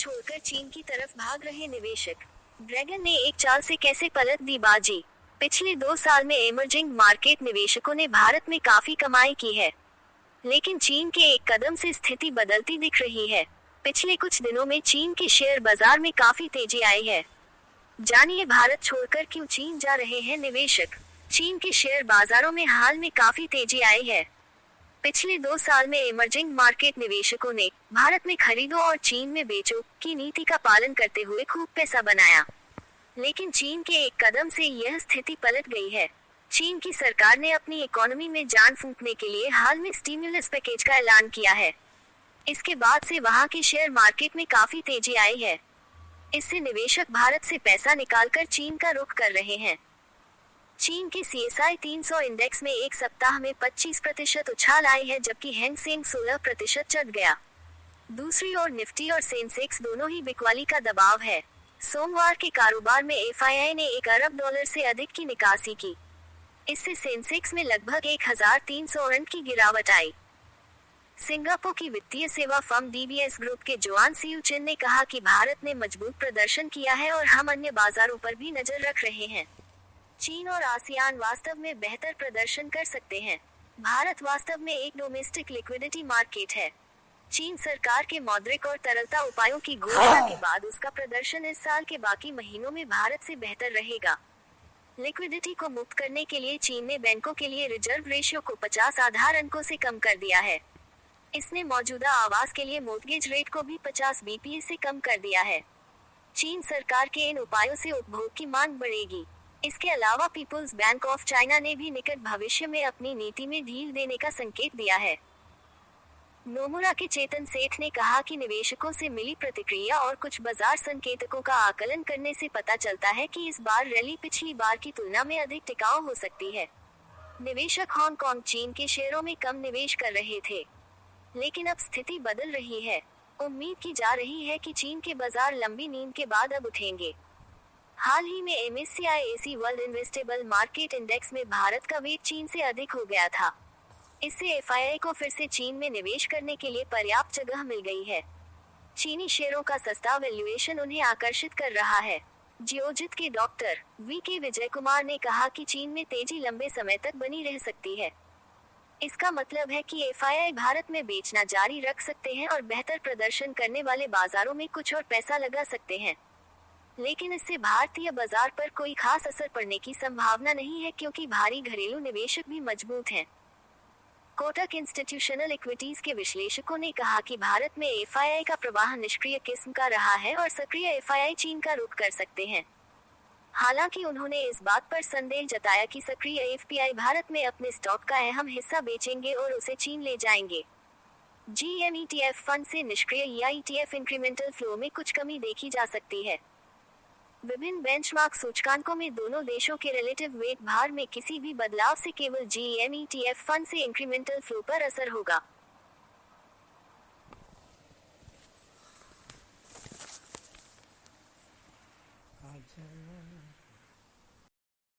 छोड़कर चीन की तरफ भाग रहे निवेशक। ड्रैगन ने एक चाल से कैसे पलट दी बाजी। पिछले 2 साल में इमर्जिंग मार्केट निवेशकों ने भारत में काफी कमाई की है, लेकिन चीन के एक कदम से स्थिति बदलती दिख रही है। पिछले कुछ दिनों में चीन के शेयर बाजार में काफी तेजी आई है। जानिए भारत छोड़कर क्यों चीन जा रहे हैं निवेशक। चीन के शेयर बाजारों में हाल में काफी तेजी आई है। पिछले 2 साल में इमर्जिंग मार्केट निवेशकों ने भारत में खरीदो और चीन में बेचो की नीति का पालन करते हुए खूब पैसा बनाया, लेकिन चीन के एक कदम से यह स्थिति पलट गई है। चीन की सरकार ने अपनी इकोनॉमी में जान फूंकने के लिए हाल में स्टिमुलस पैकेज का ऐलान किया है। इसके बाद से वहां के शेयर मार्केट में काफी तेजी आई है। इससे निवेशक भारत से पैसा निकालकर चीन का रुख कर रहे हैं। चीन के CSI 300 इंडेक्स में एक सप्ताह में 25% उछाल आई है, जबकि हैंग सेंग 16% चढ़ गया। दूसरी ओर निफ्टी और सेंसेक्स दोनों ही बिकवाली का दबाव है। सोमवार के कारोबार में FII ने $1 अरब से अधिक की निकासी की। इससे सेंसेक्स में लगभग 1300 रन की गिरावट आई। सिंगापुर की वित्तीय सेवा फर्म DBS ग्रुप के जोआन सियू चिन ने कहा कि भारत ने मजबूत प्रदर्शन किया है और हम अन्य बाजारों पर भी नजर रख रहे हैं। चीन और आसियान वास्तव में बेहतर प्रदर्शन कर सकते हैं। भारत वास्तव में एक डोमेस्टिक लिक्विडिटी मार्केट है। चीन सरकार के मौद्रिक और तरलता उपायों की घोषणा के बाद उसका प्रदर्शन इस साल के बाकी महीनों में भारत से बेहतर रहेगा। लिक्विडिटी को मुक्त करने के लिए चीन ने बैंकों के लिए रिजर्व रेशियो को 50 आधार अंकों से कम कर दिया है। इसने मौजूदा आवास के लिए मोर्टगेज रेट को भी 50 BPS से कम कर दिया है। चीन सरकार के इन उपायों से उपभोग की मांग बढ़ेगी। इसके अलावा पीपुल्स बैंक ऑफ चाइना ने भी निकट भविष्य में अपनी नीति में ढील देने का संकेत दिया है। नोमुरा के चेतन सेठ ने कहा कि निवेशकों से मिली प्रतिक्रिया और कुछ बाजार संकेतकों का आकलन करने से पता चलता है कि इस बार रैली पिछली बार की तुलना में अधिक टिकाऊ हो सकती है। निवेशक हांगकांग चीन के शेयरों में कम निवेश कर रहे थे, लेकिन अब स्थिति बदल रही है। उम्मीद की जा रही है कि चीन के बाजार लंबी नींद के बाद अब उठेंगे। हाल ही में MSCI AC world investable market index में भारत का वेट चीन से अधिक हो गया था। इससे FII को फिर से चीन में निवेश करने के लिए पर्याप्त जगह मिल गई है। चीनी शेयरों का सस्ता वैल्यूएशन उन्हें आकर्षित कर रहा है। जियोजित के डॉक्टर VK विजय कुमार ने कहा कि चीन में तेजी लंबे समय तक बनी रह सकती है। इसका मतलब है कि FII भारत में बेचना जारी रख सकते हैं और बेहतर प्रदर्शन करने वाले बाजारों में कुछ और पैसा लगा सकते हैं, लेकिन इससे भारतीय बाजार पर कोई खास असर पड़ने की संभावना नहीं है, क्योंकि भारी घरेलू निवेशक भी मजबूत हैं। कोटक इंस्टीट्यूशनल इक्विटीज के विश्लेषकों ने कहा कि भारत में FII का प्रवाह निष्क्रिय किस्म का रहा है और सक्रिय FII चीन का रुख कर सकते हैं। हालांकि उन्होंने इस बात पर संदेह जताया कि सक्रिय FPI भारत में अपने स्टॉक का अहम हिस्सा बेचेंगे और उसे चीन ले जाएंगे। GM ETF फंड से निष्क्रिय या ETF इंक्रीमेंटल फ्लो में कुछ कमी देखी जा सकती है। विभिन्न बेंचमार्क सूचकांकों में दोनों देशों के रिलेटिव वेट भार में किसी भी बदलाव से केवल GM ETF फंड से इंक्रीमेंटल फ्लो पर असर होगा। अच्छा।